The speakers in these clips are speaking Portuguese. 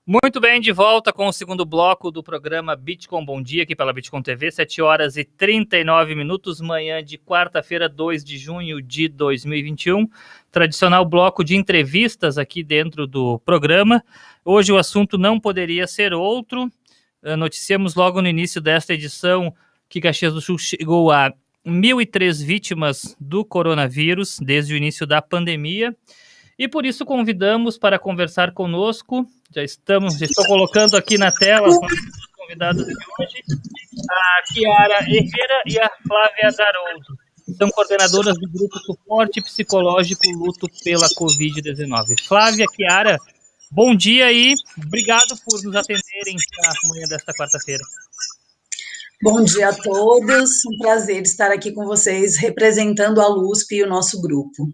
Muito bem, de volta com o segundo bloco do programa Bitcoin Bom Dia, aqui pela Bitcoin TV, 7 horas e 39 minutos, manhã de quarta-feira, 2 de junho de 2021. Tradicional bloco de entrevistas aqui dentro do programa. Hoje o assunto não poderia ser outro. Noticiamos logo no início desta edição que Caxias do Sul chegou a 1.003 vítimas do coronavírus desde o início da pandemia. E por isso convidamos para conversar conosco, já estou colocando aqui na tela os nossos convidados de hoje, a Chiara Herrera e a Flávia Daroldo. São coordenadoras do grupo Suporte Psicológico Luto pela Covid-19. Flávia, Chiara, bom dia e obrigado por nos atenderem na manhã desta quarta-feira. Bom dia a todos, um prazer estar aqui com vocês, representando a LUSP e o nosso grupo.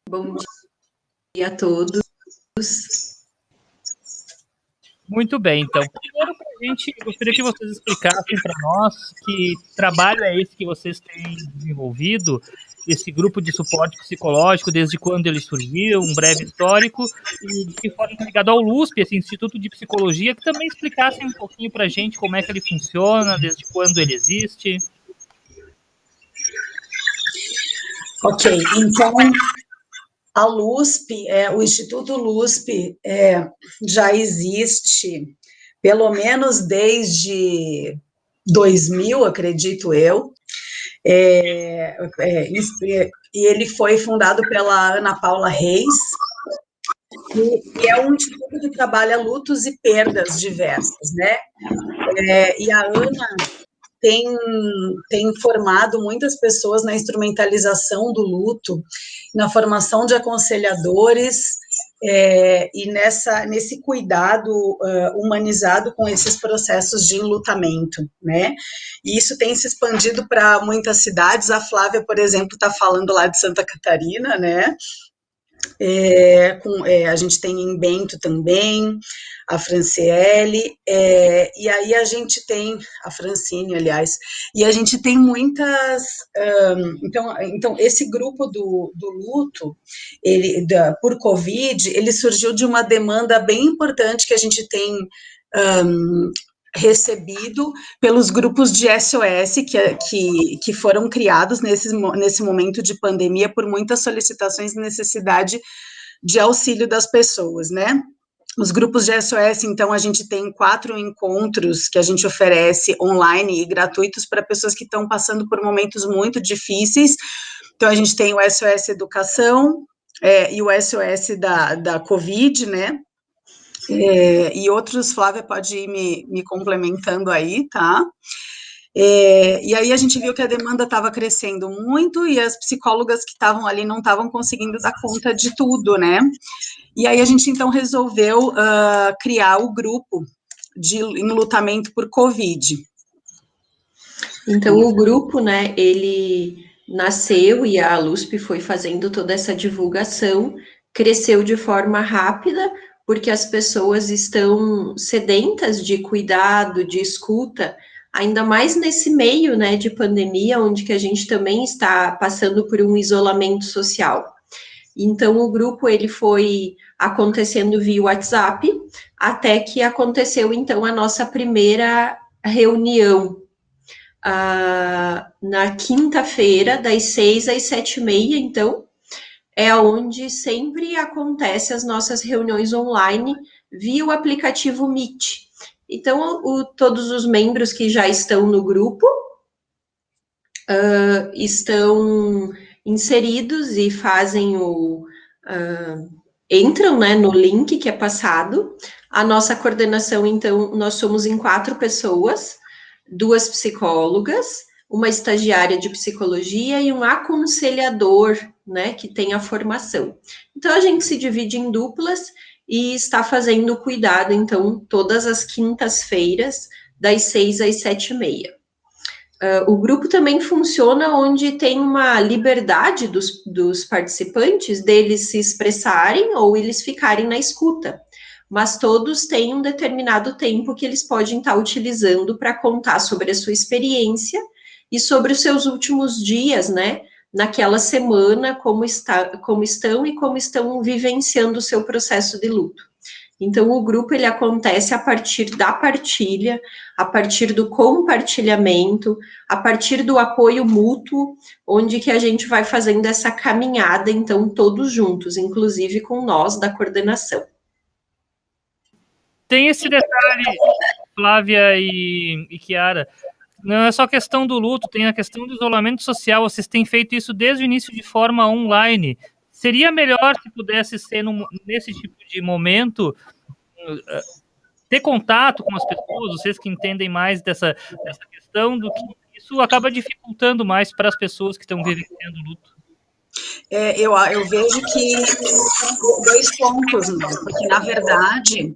Bom dia a todos. Muito bem, então, primeiro para a gente, eu gostaria que vocês explicassem para nós que trabalho é esse que vocês têm desenvolvido, esse grupo de suporte psicológico, desde quando ele surgiu, um breve histórico, e de que forma está ligado ao LUSP, esse Instituto de Psicologia, que também explicassem um pouquinho para a gente como é que ele funciona, desde quando ele existe. Ok, então... A LUSP, o Instituto LUSP já existe pelo menos desde 2000, acredito eu, e ele foi fundado pela Ana Paula Reis, e é um instituto que trabalha lutos e perdas diversas, né? E a Ana tem formado muitas pessoas na instrumentalização do luto, na formação de aconselhadores e nesse cuidado humanizado com esses processos de enlutamento, né? E isso tem se expandido para muitas cidades. A Flávia, por exemplo, está falando lá de Santa Catarina, né? A gente tem em Bento também, a Franciele, e aí a gente tem, a Francine, aliás, e a gente tem muitas, então esse grupo do luto, por Covid, ele surgiu de uma demanda bem importante que a gente tem recebido pelos grupos de SOS que foram criados nesse momento de pandemia por muitas solicitações e necessidade de auxílio das pessoas, né? Os grupos de SOS, então, a gente tem 4 encontros que a gente oferece online e gratuitos para pessoas que estão passando por momentos muito difíceis. Então, a gente tem o SOS Educação e o SOS da Covid, né? E outros, Flávia pode ir me complementando aí, tá? E aí a gente viu que a demanda estava crescendo muito e as psicólogas que estavam ali não estavam conseguindo dar conta de tudo, né? E aí a gente, então, resolveu criar o grupo de enlutamento por Covid. Então, o grupo, né, ele nasceu e a LUSP foi fazendo toda essa divulgação, cresceu de forma rápida, porque as pessoas estão sedentas de cuidado, de escuta, ainda mais nesse meio, né, de pandemia, onde que a gente também está passando por um isolamento social. Então, o grupo, ele foi acontecendo via WhatsApp, até que aconteceu, então, a nossa primeira reunião, na quinta-feira, das 6 às 7h30, então, é onde sempre acontece as nossas reuniões online via o aplicativo Meet. Então, todos os membros que já estão no grupo estão inseridos e fazem entram, né, no link que é passado. A nossa coordenação, então, nós somos em 4 pessoas, 2 psicólogas, uma estagiária de psicologia e um aconselhador, né, que tem a formação. Então, a gente se divide em duplas e está fazendo o cuidado, então, todas as quintas-feiras, das 6 às 7h30. O grupo também funciona onde tem uma liberdade dos participantes deles se expressarem ou eles ficarem na escuta, mas todos têm um determinado tempo que eles podem estar utilizando para contar sobre a sua experiência e sobre os seus últimos dias, né, naquela semana, como estão e como estão vivenciando o seu processo de luto. Então, o grupo, ele acontece a partir da partilha, a partir do compartilhamento, a partir do apoio mútuo, onde que a gente vai fazendo essa caminhada, então, todos juntos, inclusive com nós da coordenação. Tem esse detalhe, Flávia e Chiara, não é só questão do luto, tem a questão do isolamento social. Vocês têm feito isso desde o início de forma online. Seria melhor se pudesse ser nesse tipo de momento, ter contato com as pessoas, vocês que entendem mais dessa questão, do que isso acaba dificultando mais para as pessoas que estão vivenciando o luto. Eu vejo que são dois pontos, né? Porque, na verdade,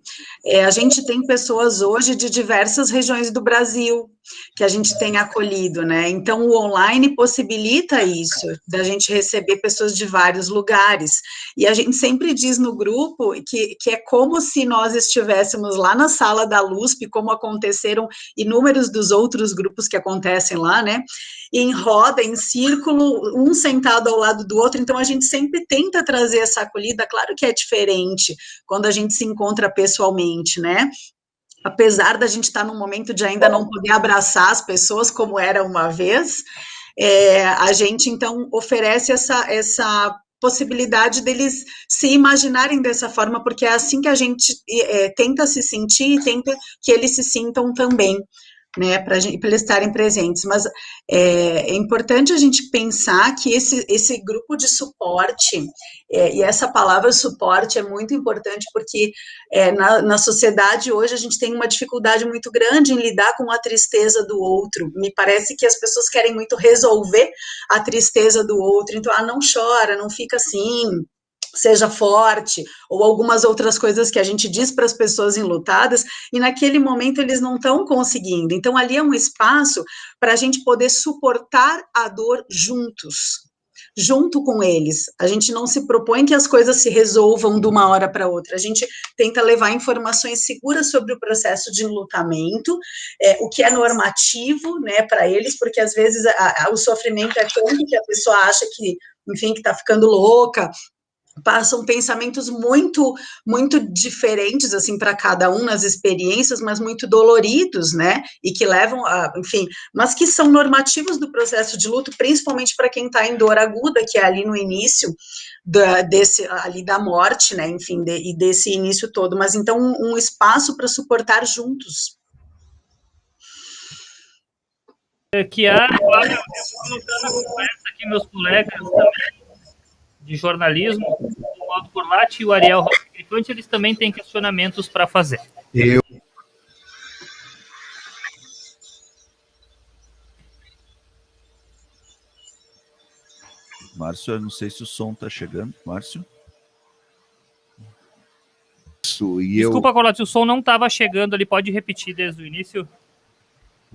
a gente tem pessoas hoje de diversas regiões do Brasil que a gente tem acolhido, né? Então, o online possibilita isso, da gente receber pessoas de vários lugares. E a gente sempre diz no grupo que é como se nós estivéssemos lá na sala da LUSP, como aconteceram inúmeros dos outros grupos que acontecem lá, né? Em roda, em círculo, um sentado ao lado do outro. Então, a gente sempre tenta trazer essa acolhida. Claro que é diferente quando a gente se encontra pessoalmente, né? Apesar da gente estar num momento de ainda não poder abraçar as pessoas como era uma vez, a gente, então, oferece essa possibilidade deles se imaginarem dessa forma, porque é assim que a gente tenta se sentir e tenta que eles se sintam também, né, para eles estarem presentes. Mas é importante a gente pensar que esse grupo de suporte, e essa palavra suporte é muito importante, porque na sociedade hoje a gente tem uma dificuldade muito grande em lidar com a tristeza do outro. Me parece que as pessoas querem muito resolver a tristeza do outro. Então, não chora, não fica assim, seja forte, ou algumas outras coisas que a gente diz para as pessoas enlutadas, e naquele momento eles não estão conseguindo. Então, ali é um espaço para a gente poder suportar a dor junto com eles. A gente não se propõe que as coisas se resolvam de uma hora para outra, a gente tenta levar informações seguras sobre o processo de enlutamento, o que é normativo, né, para eles, porque às vezes o sofrimento é tanto que a pessoa acha que, enfim, que está ficando louca. Passam pensamentos muito, muito diferentes, assim, para cada um nas experiências, mas muito doloridos, né, e que levam a, enfim, mas que são normativos do processo de luto, principalmente para quem está em dor aguda, que é ali no início ali da morte, né, enfim, e desse início todo, mas então um espaço para suportar juntos. Chiara, eu vou colocar na conversa aqui meus colegas também de jornalismo, o Aldo Porlatti e o Ariel Rocha, eles também têm questionamentos para fazer. Márcio, eu não sei se o som está chegando. Márcio? Desculpa, Colote, o som não estava chegando, ele pode repetir desde o início?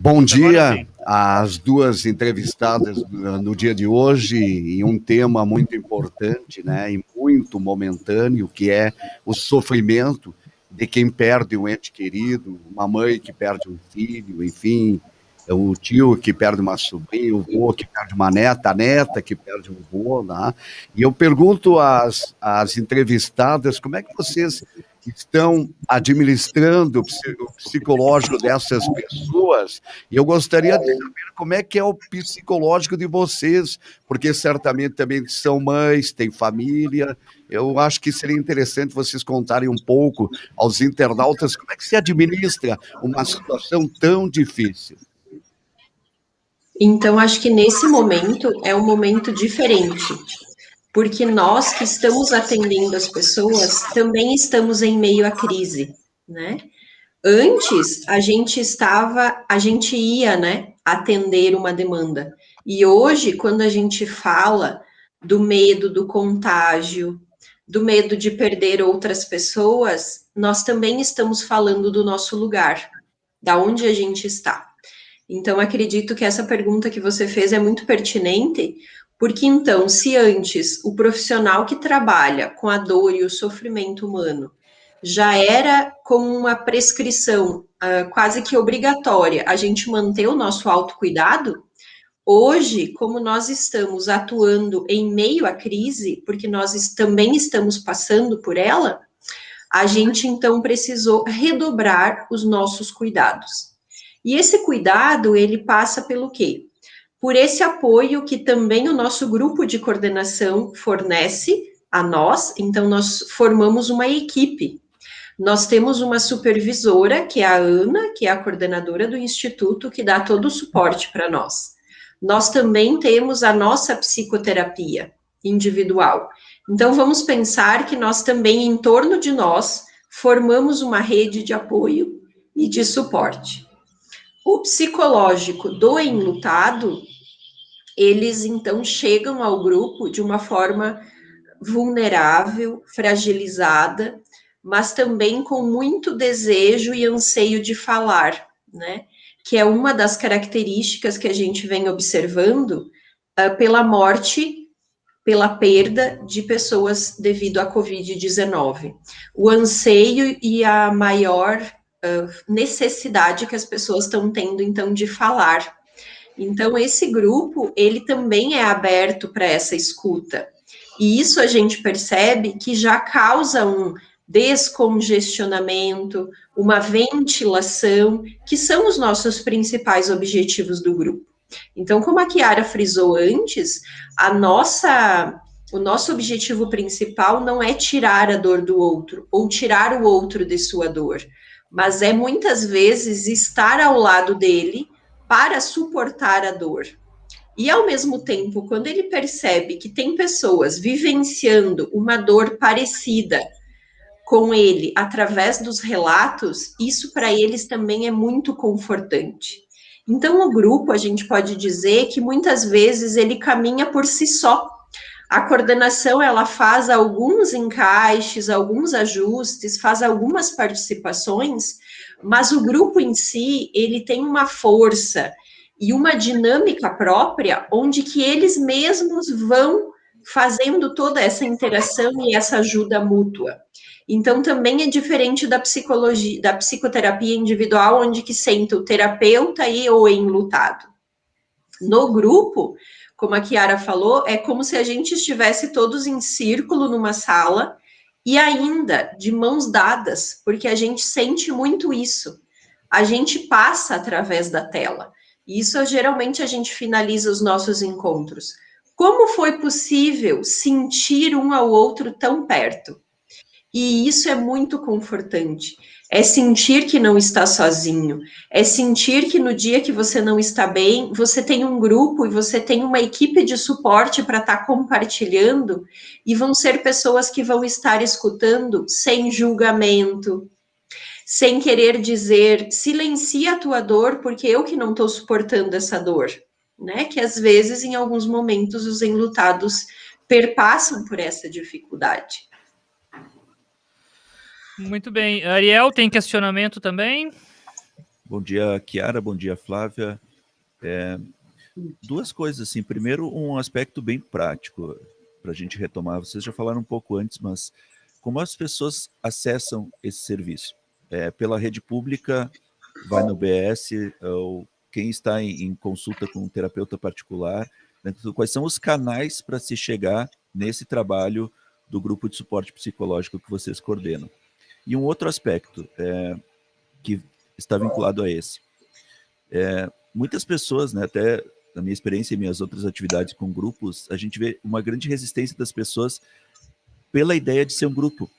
Bom dia às duas entrevistadas no dia de hoje, em um tema muito importante, né, e muito momentâneo, que é o sofrimento de quem perde um ente querido, uma mãe que perde um filho, enfim, o tio que perde uma sobrinha, o vô que perde uma neta, a neta que perde um vô, né? E eu pergunto às entrevistadas como é que vocês estão administrando o psicológico dessas pessoas, e eu gostaria de saber como é que é o psicológico de vocês, porque certamente também são mães, têm família. Eu acho que seria interessante vocês contarem um pouco aos internautas como é que se administra uma situação tão difícil. Então, acho que nesse momento é um momento diferente, porque nós que estamos atendendo as pessoas também estamos em meio à crise, né? Antes, a gente ia, né, atender uma demanda. E hoje, quando a gente fala do medo do contágio, do medo de perder outras pessoas, nós também estamos falando do nosso lugar, da onde a gente está. Então, acredito que essa pergunta que você fez é muito pertinente, porque então, se antes o profissional que trabalha com a dor e o sofrimento humano já era como uma prescrição quase que obrigatória a gente manter o nosso autocuidado, hoje, como nós estamos atuando em meio à crise, porque nós também estamos passando por ela, a gente então precisou redobrar os nossos cuidados. E esse cuidado, ele passa pelo quê? Por esse apoio que também o nosso grupo de coordenação fornece a nós, então nós formamos uma equipe. Nós temos uma supervisora, que é a Ana, que é a coordenadora do Instituto, que dá todo o suporte para nós. Nós também temos a nossa psicoterapia individual. Então, vamos pensar que nós também, em torno de nós, formamos uma rede de apoio e de suporte. O psicológico do enlutado, eles, então, chegam ao grupo de uma forma vulnerável, fragilizada, mas também com muito desejo e anseio de falar, né? Que é uma das características que a gente vem observando pela morte, pela perda de pessoas devido à Covid-19. O anseio e a maior necessidade que as pessoas estão tendo, então, de falar. Então, esse grupo, ele também é aberto para essa escuta. E isso a gente percebe que já causa um descongestionamento, uma ventilação, que são os nossos principais objetivos do grupo. Então, como a Chiara frisou antes, o nosso objetivo principal não é tirar a dor do outro, ou tirar o outro de sua dor, mas é muitas vezes estar ao lado dele para suportar a dor. E, ao mesmo tempo, quando ele percebe que tem pessoas vivenciando uma dor parecida com ele através dos relatos, isso para eles também é muito confortante. Então, o grupo, a gente pode dizer que muitas vezes ele caminha por si só. A coordenação, ela faz alguns encaixes, alguns ajustes, faz algumas participações, mas o grupo em si, ele tem uma força e uma dinâmica própria, onde que eles mesmos vão fazendo toda essa interação e essa ajuda mútua. Então, também é diferente da psicologia, da psicoterapia individual, onde que senta o terapeuta e o enlutado. No grupo, como a Chiara falou, é como se a gente estivesse todos em círculo numa sala e ainda de mãos dadas, porque a gente sente muito isso. A gente passa através da tela. Isso, geralmente, a gente finaliza os nossos encontros. Como foi possível sentir um ao outro tão perto? E isso é muito confortante. É sentir que não está sozinho. É sentir que no dia que você não está bem, você tem um grupo e você tem uma equipe de suporte para estar compartilhando, e vão ser pessoas que vão estar escutando sem julgamento, sem querer dizer, silencia a tua dor, porque eu que não estou suportando essa dor, né? Que às vezes, em alguns momentos, os enlutados perpassam por essa dificuldade. Muito bem. Ariel, tem questionamento também? Bom dia, Chiara. Bom dia, Flávia. Duas coisas, assim. Primeiro, um aspecto bem prático para a gente retomar. Vocês já falaram um pouco antes, mas como as pessoas acessam esse serviço? Pela rede pública, vai no BS, ou quem está em consulta com um terapeuta particular, né? Quais são os canais para se chegar nesse trabalho do grupo de suporte psicológico que vocês coordenam? E um outro aspecto que está vinculado a esse. Muitas pessoas, né, até na minha experiência e minhas outras atividades com grupos, a gente vê uma grande resistência das pessoas pela ideia de ser um grupo.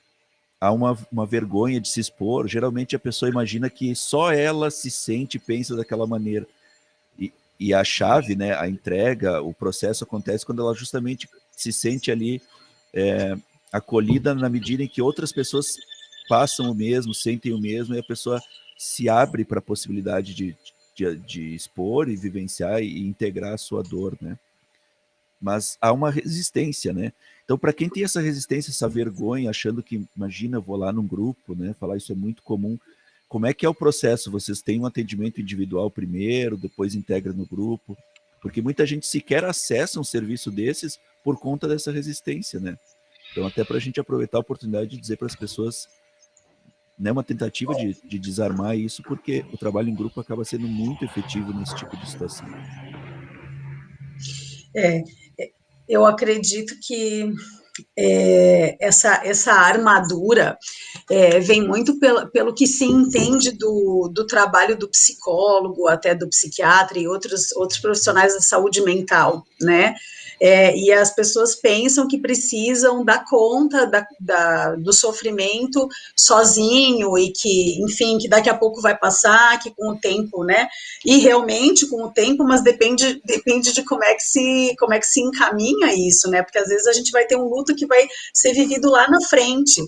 Há uma vergonha de se expor. Geralmente a pessoa imagina que só ela se sente e pensa daquela maneira. E a chave, né, a entrega, o processo acontece quando ela justamente se sente ali acolhida na medida em que outras pessoas passam o mesmo, sentem o mesmo, e a pessoa se abre para a possibilidade de expor e vivenciar e integrar a sua dor, né? Mas há uma resistência, né? Então, para quem tem essa resistência, essa vergonha, achando que, imagina, eu vou lá num grupo, né? Falar isso é muito comum. Como é que é o processo? Vocês têm um atendimento individual primeiro, depois integra no grupo? Porque muita gente sequer acessa um serviço desses por conta dessa resistência, né? Então, até para a gente aproveitar a oportunidade de dizer para as pessoas, né, uma tentativa de desarmar isso, porque o trabalho em grupo acaba sendo muito efetivo nesse tipo de situação. Eu acredito que essa armadura vem muito pelo que se entende do trabalho do psicólogo, até do psiquiatra e outros profissionais da saúde mental, né? E as pessoas pensam que precisam dar conta do sofrimento sozinho e que, enfim, que daqui a pouco vai passar, que com o tempo, né? E realmente com o tempo, mas depende de como é que se encaminha isso, né? Porque às vezes a gente vai ter um luto que vai ser vivido lá na frente.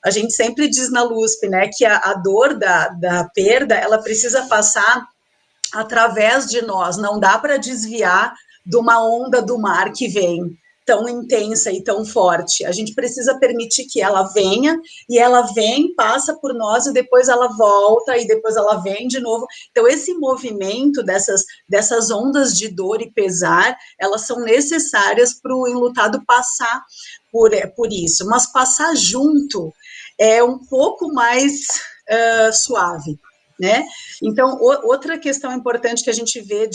A gente sempre diz na LUSP, né, que a dor da perda, ela precisa passar através de nós, não dá para desviar de uma onda do mar que vem tão intensa e tão forte. A gente precisa permitir que ela venha, e ela vem, passa por nós, e depois ela volta, e depois ela vem de novo. Então, esse movimento dessas ondas de dor e pesar, elas são necessárias para o enlutado passar por isso, mas passar junto é um pouco mais suave, né? Então, outra questão importante que a gente vê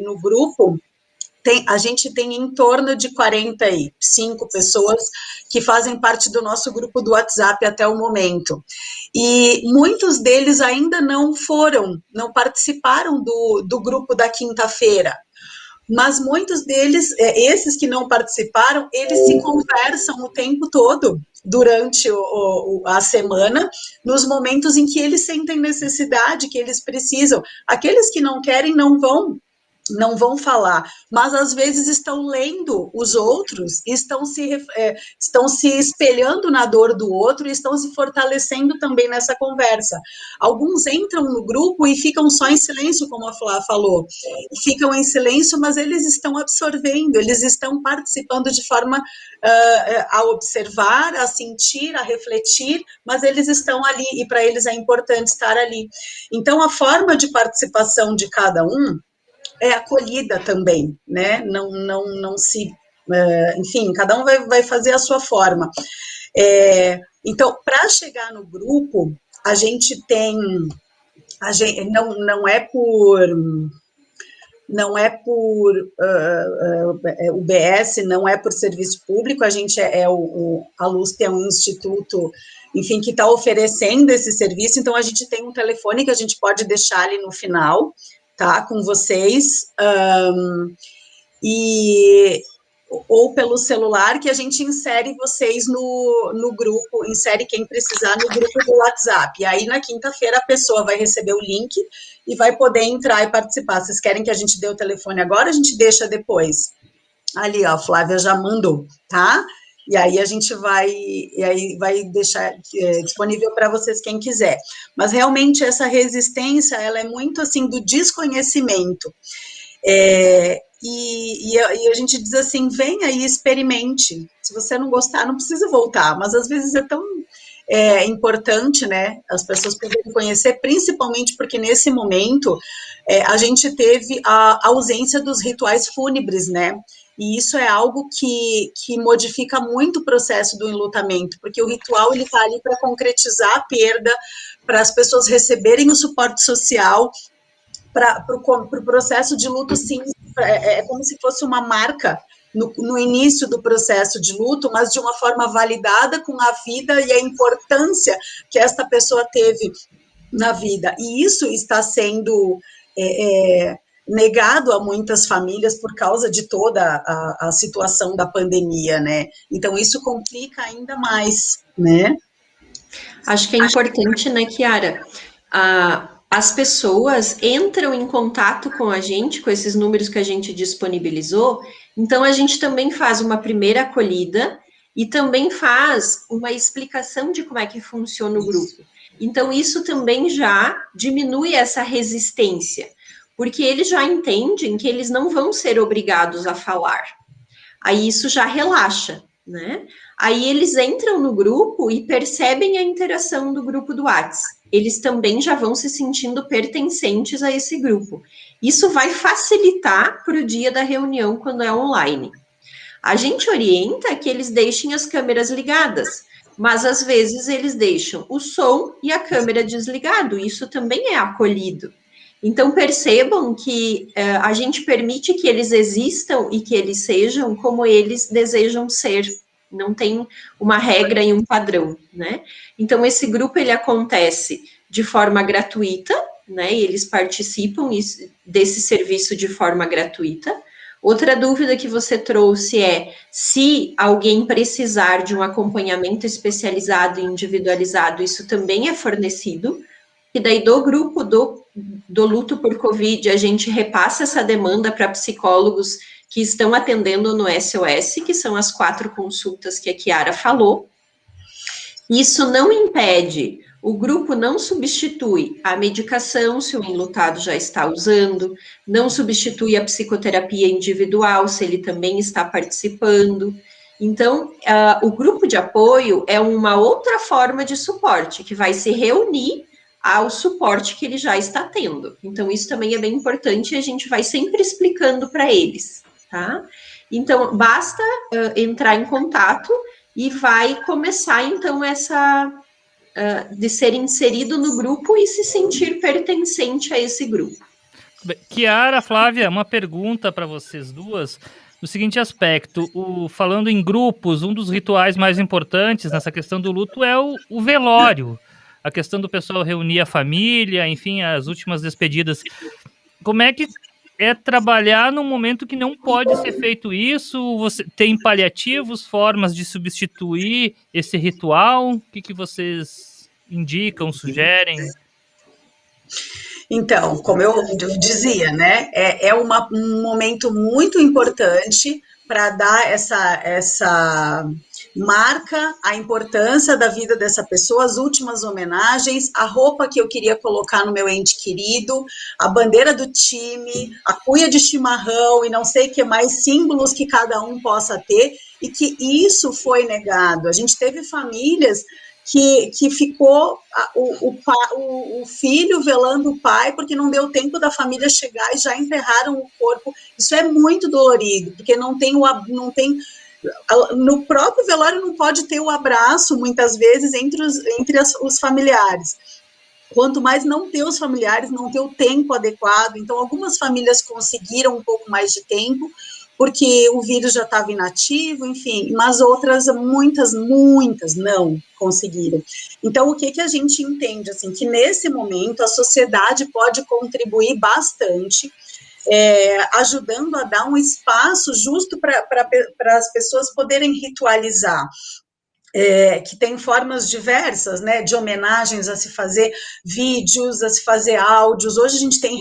no grupo, a gente tem em torno de 45 pessoas que fazem parte do nosso grupo do WhatsApp até o momento. E muitos deles ainda não participaram do grupo da quinta-feira. Mas muitos deles, esses que não participaram, eles se conversam o tempo todo, durante a semana, nos momentos em que eles sentem necessidade, que eles precisam. Aqueles que não querem não vão falar, mas às vezes estão lendo os outros, estão se espelhando na dor do outro e estão se fortalecendo também nessa conversa. Alguns entram no grupo e ficam só em silêncio, como a Flá falou, ficam em silêncio, mas eles estão absorvendo, eles estão participando de forma a observar, a sentir, a refletir, mas eles estão ali, e para eles é importante estar ali. Então, a forma de participação de cada um é acolhida também, né? Não se... enfim, cada um vai fazer a sua forma. Então, para chegar no grupo, a gente tem... não é por UBS, não é por serviço público, a gente a LUSP é um instituto, enfim, que está oferecendo esse serviço, então a gente tem um telefone que a gente pode deixar ali no final, tá, com vocês, ou pelo celular, que a gente insere vocês no grupo, insere quem precisar no grupo do WhatsApp, e aí na quinta-feira a pessoa vai receber o link e vai poder entrar e participar. Vocês querem que a gente dê o telefone agora, a gente deixa depois? Ali, ó, a Flávia já mandou, tá? E aí a gente vai deixar disponível para vocês quem quiser. Mas realmente essa resistência, ela é muito assim do desconhecimento. E a gente diz assim, venha e experimente. Se você não gostar, não precisa voltar. Mas às vezes é tão importante, né, as pessoas poderem conhecer, principalmente porque nesse momento a gente teve a ausência dos rituais fúnebres, né? E isso é algo que modifica muito o processo do enlutamento, porque o ritual ele está ali para concretizar a perda, para as pessoas receberem o suporte social, para o processo de luto, sim, é como se fosse uma marca no início do processo de luto, mas de uma forma validada com a vida e a importância que esta pessoa teve na vida. E isso está sendo negado a muitas famílias por causa de toda a situação da pandemia, né? Então, isso complica ainda mais, né? Acho que é importante, né, Kiara? As pessoas entram em contato com a gente, com esses números que a gente disponibilizou, então a gente também faz uma primeira acolhida e também faz uma explicação de como é que funciona o grupo. Então, isso também já diminui essa resistência, porque eles já entendem que eles não vão ser obrigados a falar. Aí isso já relaxa, né? Aí eles entram no grupo e percebem a interação do grupo do WhatsApp. Eles também já vão se sentindo pertencentes a esse grupo. Isso vai facilitar para o dia da reunião quando é online. A gente orienta que eles deixem as câmeras ligadas, mas às vezes eles deixam o som e a câmera desligado. Isso também é acolhido. Então, percebam que a gente permite que eles existam e que eles sejam como eles desejam ser, não tem uma regra e um padrão, né? Então, esse grupo, ele acontece de forma gratuita, né? E eles participam desse serviço de forma gratuita. Outra dúvida que você trouxe é se alguém precisar de um acompanhamento especializado e individualizado, isso também é fornecido. E daí do grupo do luto por Covid, a gente repassa essa demanda para psicólogos que estão atendendo no SOS, que são as 4 consultas que a Chiara falou. Isso não impede, o grupo não substitui a medicação, se o enlutado já está usando, não substitui a psicoterapia individual, se ele também está participando. Então, o grupo de apoio é uma outra forma de suporte, que vai se reunir ao suporte que ele já está tendo. Então, isso também é bem importante e a gente vai sempre explicando para eles, tá? Então, basta entrar em contato e vai começar, então, essa de ser inserido no grupo e se sentir pertencente a esse grupo. Chiara, Flávia, uma pergunta para vocês duas, no seguinte aspecto, falando em grupos, um dos rituais mais importantes nessa questão do luto é o velório, a questão do pessoal reunir a família, enfim, as últimas despedidas. Como é que é trabalhar num momento que não pode ser feito isso? Você tem paliativos, formas de substituir esse ritual? O que vocês indicam, sugerem? Então, como eu dizia, né, é um momento muito importante para dar essa marca a importância da vida dessa pessoa, as últimas homenagens, a roupa que eu queria colocar no meu ente querido, a bandeira do time, a cuia de chimarrão e não sei o que mais, símbolos que cada um possa ter, e que isso foi negado. A gente teve famílias que ficou o filho velando o pai porque não deu tempo da família chegar e já enterraram o corpo. Isso é muito dolorido, porque não tem no próprio velório não pode ter o abraço, muitas vezes, entre os familiares. Quanto mais não ter os familiares, não ter o tempo adequado. Então, algumas famílias conseguiram um pouco mais de tempo, porque o vírus já estava inativo, enfim, mas outras, muitas não conseguiram. Então, o que a gente entende? Assim, que nesse momento a sociedade pode contribuir bastante, ajudando a dar um espaço justo para as pessoas poderem ritualizar. Que tem formas diversas, né, de homenagens, a se fazer vídeos, a se fazer áudios. Hoje a gente tem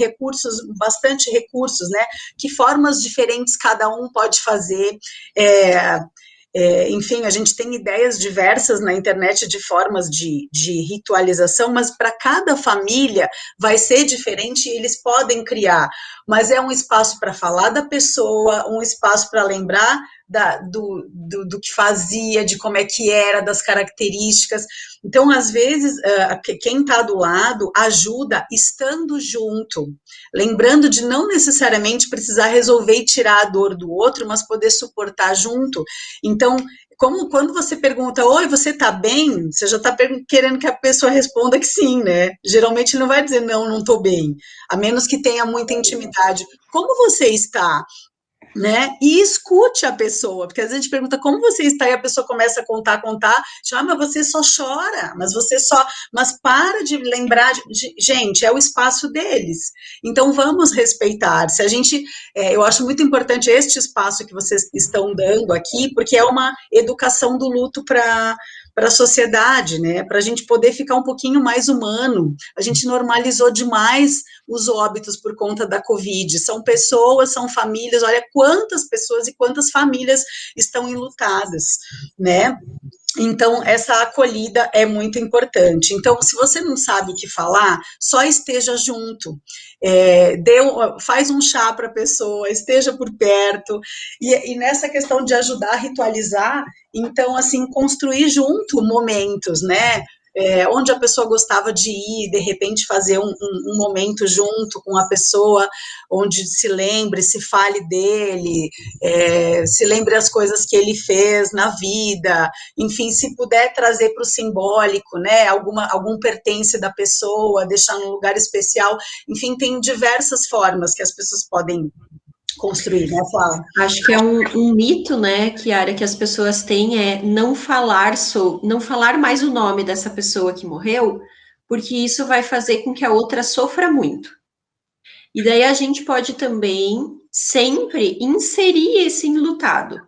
bastante recursos, né, que formas diferentes cada um pode fazer. Enfim, a gente tem ideias diversas na internet de formas de ritualização, mas para cada família vai ser diferente e eles podem criar. Mas é um espaço para falar da pessoa, um espaço para lembrar do que fazia, de como é que era, das características. Então, às vezes, quem está do lado ajuda estando junto, lembrando de não necessariamente precisar resolver e tirar a dor do outro, mas poder suportar junto. Então, quando você pergunta, oi, você está bem? Você já está querendo que a pessoa responda que sim, né? Geralmente ele não vai dizer, não estou bem, a menos que tenha muita intimidade. Como você está? Né? E escute a pessoa, porque às vezes a gente pergunta como você está e a pessoa começa a contar, mas você só chora, mas para de lembrar, gente, é o espaço deles, então vamos respeitar. Se a gente, eu acho muito importante este espaço que vocês estão dando aqui, porque é uma educação do luto para a sociedade, né, para a gente poder ficar um pouquinho mais humano. A gente normalizou demais os óbitos por conta da Covid, são pessoas, são famílias, olha quantas pessoas e quantas famílias estão enlutadas, né, então essa acolhida é muito importante. Então, se você não sabe o que falar, só esteja junto, faz um chá para a pessoa, esteja por perto, e nessa questão de ajudar a ritualizar, então, assim, construir junto momentos, né, onde a pessoa gostava de ir, de repente fazer um momento junto com a pessoa, onde se lembre, se fale dele, se lembre as coisas que ele fez na vida, enfim, se puder trazer para o simbólico, né, algum pertence da pessoa, deixar num lugar especial, enfim, tem diversas formas que as pessoas podem construir, né, Flávia? Acho que é um mito, né, Kiara, que as pessoas têm é não falar mais o nome dessa pessoa que morreu, porque isso vai fazer com que a outra sofra muito. E daí a gente pode também sempre inserir esse enlutado.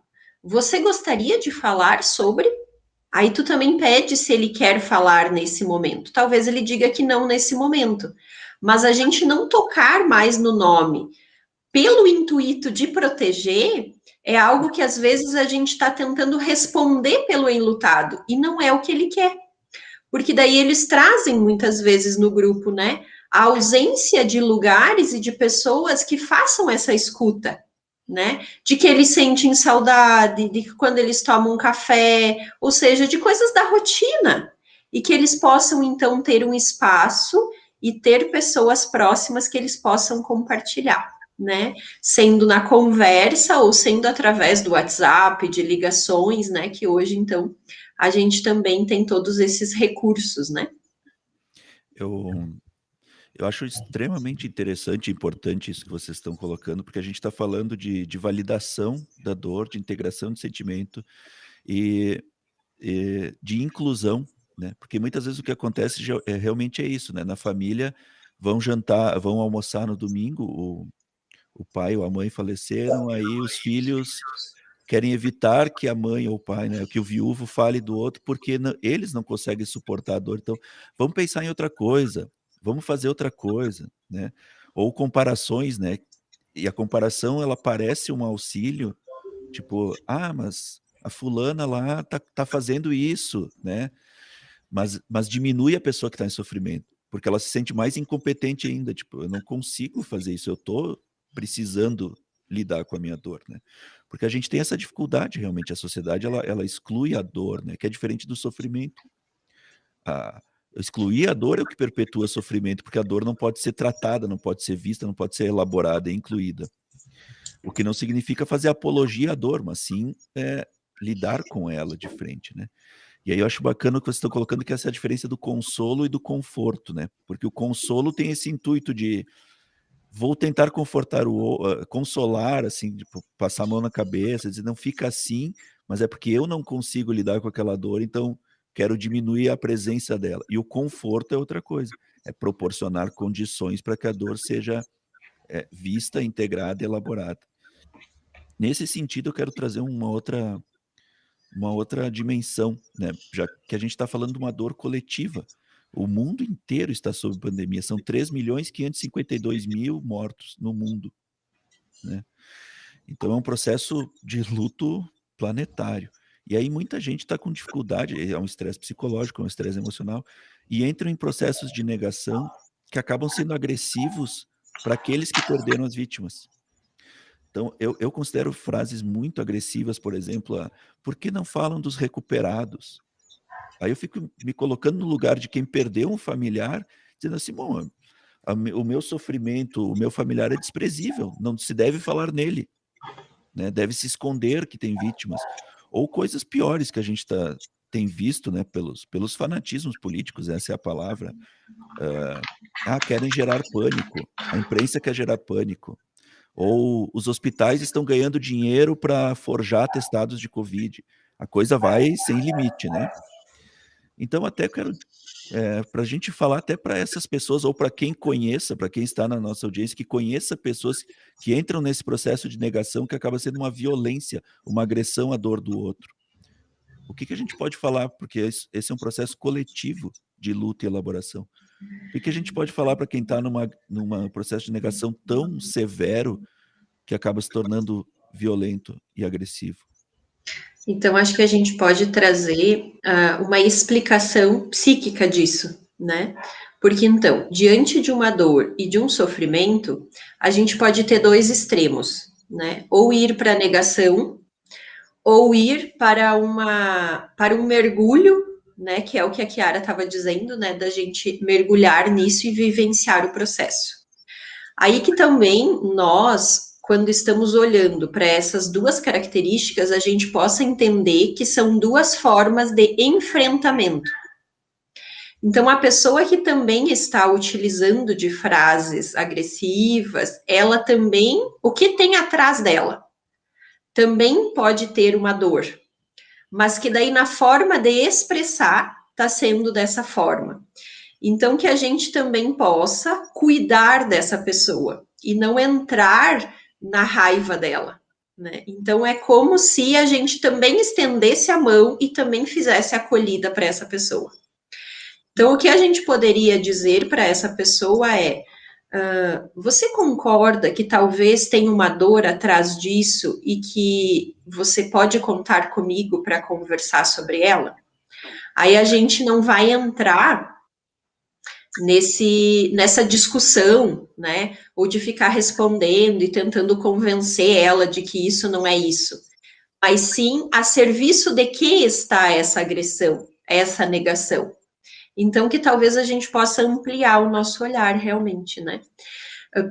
Você gostaria de falar sobre? Aí tu também pede se ele quer falar nesse momento. Talvez ele diga que não nesse momento. Mas a gente não tocar mais no nome pelo intuito de proteger é algo que às vezes a gente está tentando responder pelo enlutado e não é o que ele quer. Porque daí eles trazem muitas vezes no grupo, né, a ausência de lugares e de pessoas que façam essa escuta, né, de que eles sentem saudade, de que quando eles tomam um café, ou seja, de coisas da rotina, e que eles possam então ter um espaço e ter pessoas próximas que eles possam compartilhar, né, sendo na conversa ou sendo através do WhatsApp, de ligações, né, que hoje então a gente também tem todos esses recursos, né? Eu acho extremamente interessante e importante isso que vocês estão colocando, porque a gente está falando de validação da dor, de integração de sentimento e de inclusão, né? Porque muitas vezes o que acontece realmente é isso, né? Na família vão jantar, vão almoçar no domingo, o pai ou a mãe faleceram, aí os filhos querem evitar que a mãe ou o pai, né, que o viúvo fale do outro, porque eles não conseguem suportar a dor. Então, vamos pensar em outra coisa, vamos fazer outra coisa, né? Ou comparações, né? E a comparação, ela parece um auxílio, tipo, mas a fulana lá tá fazendo isso, né? Mas diminui a pessoa que está em sofrimento, porque ela se sente mais incompetente ainda, tipo, eu não consigo fazer isso, eu tô precisando lidar com a minha dor, né? Porque a gente tem essa dificuldade, realmente, a sociedade, ela exclui a dor, né? Que é diferente do sofrimento. Excluir a dor é o que perpetua o sofrimento, porque a dor não pode ser tratada, não pode ser vista, não pode ser elaborada e incluída. O que não significa fazer apologia à dor, mas sim lidar com ela de frente, né? E aí eu acho bacana o que vocês estão colocando, que essa é a diferença do consolo e do conforto, né? Porque o consolo tem esse intuito de vou tentar consolar, assim, tipo, passar a mão na cabeça, dizer, não fica assim, mas é porque eu não consigo lidar com aquela dor, então quero diminuir a presença dela. E o conforto é outra coisa, é proporcionar condições para que a dor seja vista, integrada e elaborada. Nesse sentido, eu quero trazer uma outra dimensão, né? Já que a gente está falando de uma dor coletiva. O mundo inteiro está sob pandemia. São 3.552.000 mortos no mundo, né? Então é um processo de luto planetário. E aí muita gente está com dificuldade, é um estresse psicológico, é um estresse emocional, e entram em processos de negação que acabam sendo agressivos para aqueles que perderam as vítimas. Então, eu considero frases muito agressivas, por exemplo, por que não falam dos recuperados? Aí eu fico me colocando no lugar de quem perdeu um familiar, dizendo assim, bom, o meu sofrimento, o meu familiar é desprezível, não se deve falar nele, né? Deve se esconder que tem vítimas. Ou coisas piores que a gente tem visto, né, pelos fanatismos políticos, essa é a palavra. Querem gerar pânico, a imprensa quer gerar pânico. Ou os hospitais estão ganhando dinheiro para forjar atestados de Covid. A coisa vai sem limite, né? Então, até quero, para a gente falar até para essas pessoas, ou para quem conheça, para quem está na nossa audiência, que conheça pessoas que entram nesse processo de negação, que acaba sendo uma violência, uma agressão à dor do outro. O que a gente pode falar? Porque esse é um processo coletivo de luta e elaboração. O que a gente pode falar para quem está num processo de negação tão severo que acaba se tornando violento e agressivo? Então, acho que a gente pode trazer uma explicação psíquica disso, né? Porque, então, diante de uma dor e de um sofrimento, a gente pode ter dois extremos, né? Ou ir para a negação, ou ir para um mergulho, né? Que é o que a Kiara estava dizendo, né? Da gente mergulhar nisso e vivenciar o processo. Aí que também nós, quando estamos olhando para essas duas características, a gente possa entender que são duas formas de enfrentamento. Então, a pessoa que também está utilizando de frases agressivas, ela também, o que tem atrás dela? Também pode ter uma dor, mas que daí na forma de expressar está sendo dessa forma. Então, que a gente também possa cuidar dessa pessoa e não entrar na raiva dela, né? Então, é como se a gente também estendesse a mão e também fizesse acolhida para essa pessoa. Então, o que a gente poderia dizer para essa pessoa é: você concorda que talvez tenha uma dor atrás disso e que você pode contar comigo para conversar sobre ela? Aí a gente não vai entrar nessa discussão, né? Ou de ficar respondendo e tentando convencer ela de que isso não é isso. Mas sim a serviço de que está essa agressão, essa negação. Então, que talvez a gente possa ampliar o nosso olhar realmente, né?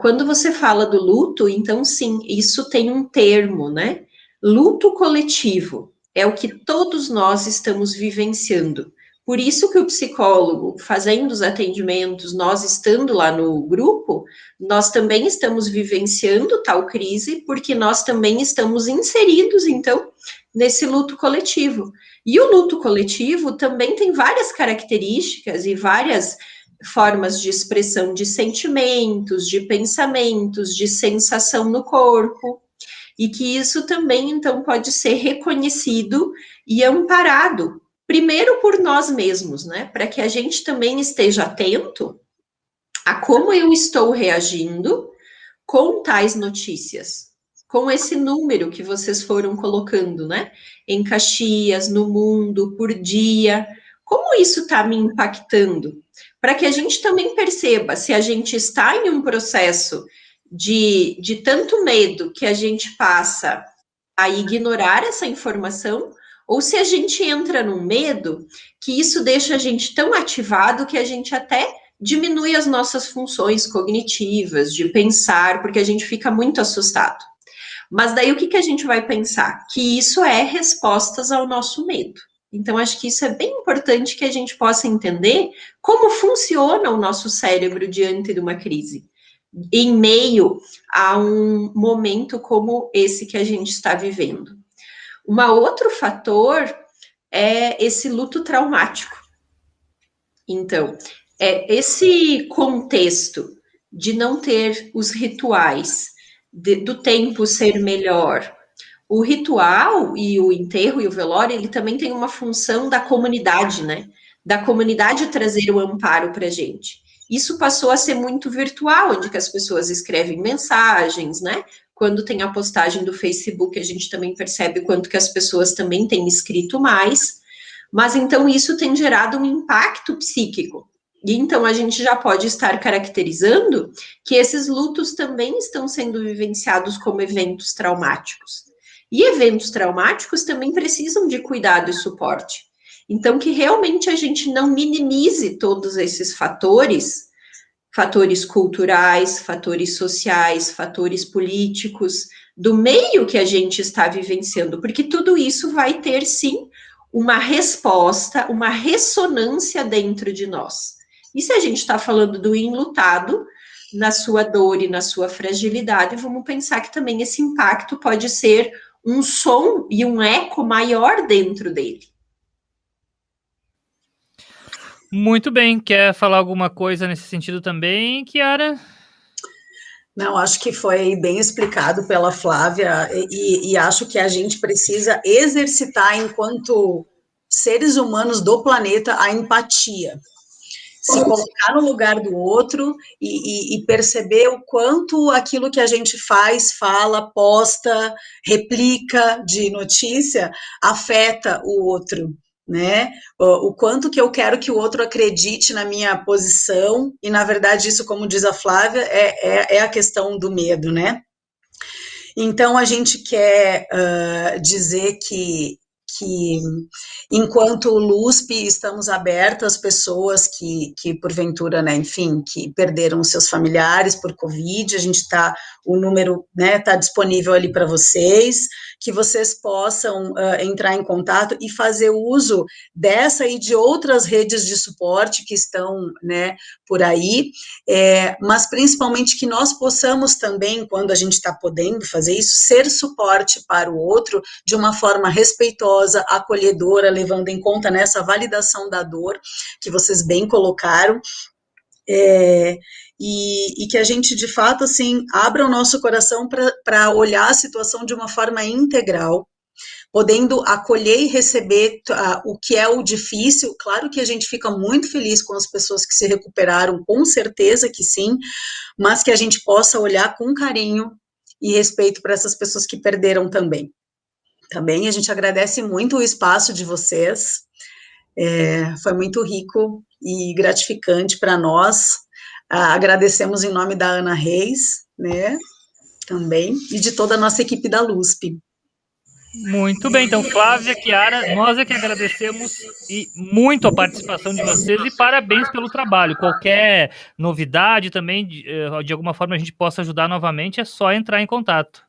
Quando você fala do luto, então sim, isso tem um termo, né? Luto coletivo é o que todos nós estamos vivenciando. Por isso que o psicólogo, fazendo os atendimentos, nós estando lá no grupo, nós também estamos vivenciando tal crise, porque nós também estamos inseridos, então, nesse luto coletivo. E o luto coletivo também tem várias características e várias formas de expressão de sentimentos, de pensamentos, de sensação no corpo, e que isso também, então, pode ser reconhecido e amparado, primeiro por nós mesmos, né? Para que a gente também esteja atento a como eu estou reagindo com tais notícias, com esse número que vocês foram colocando, né? Em Caxias, no mundo, por dia, como isso está me impactando? Para que a gente também perceba se a gente está em um processo de tanto medo que a gente passa a ignorar essa informação, ou se a gente entra num medo que isso deixa a gente tão ativado que a gente até diminui as nossas funções cognitivas, de pensar, porque a gente fica muito assustado. Mas daí o que a gente vai pensar? Que isso é respostas ao nosso medo. Então, acho que isso é bem importante que a gente possa entender como funciona o nosso cérebro diante de uma crise, em meio a um momento como esse que a gente está vivendo. Um outro fator é esse luto traumático. Então, esse contexto de não ter os rituais, do tempo ser melhor. O ritual e o enterro e o velório, ele também tem uma função da comunidade, né? Da comunidade trazer o amparo para a gente. Isso passou a ser muito virtual, onde que as pessoas escrevem mensagens, né? Quando tem a postagem do Facebook, a gente também percebe o quanto que as pessoas também têm escrito mais. Mas então isso tem gerado um impacto psíquico. E então a gente já pode estar caracterizando que esses lutos também estão sendo vivenciados como eventos traumáticos. E eventos traumáticos também precisam de cuidado e suporte. Então, que realmente a gente não minimize todos esses fatores, fatores culturais, fatores sociais, fatores políticos, do meio que a gente está vivenciando, porque tudo isso vai ter, sim, uma resposta, uma ressonância dentro de nós. E se a gente está falando do enlutado, na sua dor e na sua fragilidade, vamos pensar que também esse impacto pode ser um som e um eco maior dentro dele. Muito bem. Quer falar alguma coisa nesse sentido também, Chiara? Não, acho que foi bem explicado pela Flávia e acho que a gente precisa exercitar, enquanto seres humanos do planeta, a empatia. Se colocar no lugar do outro e perceber o quanto aquilo que a gente faz, fala, posta, replica de notícia afeta o outro, né? O quanto que eu quero que o outro acredite na minha posição, e na verdade isso, como diz a Flávia, é a questão do medo, né? Então a gente quer dizer que enquanto LUSP, estamos abertos às pessoas que porventura, né, enfim, que perderam seus familiares por Covid, o número, né, está disponível ali para vocês, que vocês possam entrar em contato e fazer uso dessa e de outras redes de suporte que estão, né, por aí, mas principalmente que nós possamos também, quando a gente está podendo fazer isso, ser suporte para o outro de uma forma respeitosa, acolhedora, levando em conta nessa validação da dor que vocês bem colocaram, e que a gente, de fato, assim, abra o nosso coração para olhar a situação de uma forma integral, podendo acolher e receber o que é o difícil. Claro que a gente fica muito feliz com as pessoas que se recuperaram, com certeza que sim, mas que a gente possa olhar com carinho e respeito para essas pessoas que perderam também. Também a gente agradece muito o espaço de vocês, foi muito rico e gratificante para nós. Agradecemos em nome da Ana Reis, né, também, e de toda a nossa equipe da LUSP. Muito bem, então, Flávia, Chiara, nós é que agradecemos e muito a participação de vocês e parabéns pelo trabalho. Qualquer novidade também, de alguma forma a gente possa ajudar novamente, é só entrar em contato.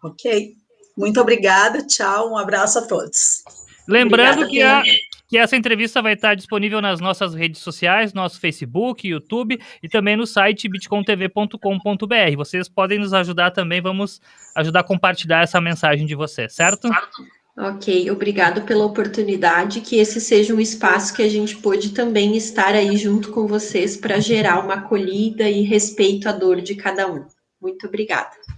Ok, muito obrigada, tchau, um abraço a todos. Lembrando Obrigada, que essa entrevista vai estar disponível nas nossas redes sociais, nosso Facebook, YouTube e também no site bitcontv.com.br. Vocês podem nos ajudar também, vamos ajudar a compartilhar essa mensagem de vocês, certo? Ok, obrigado pela oportunidade, que esse seja um espaço que a gente pôde também estar aí junto com vocês para gerar uma acolhida e respeito à dor de cada um. Muito obrigada.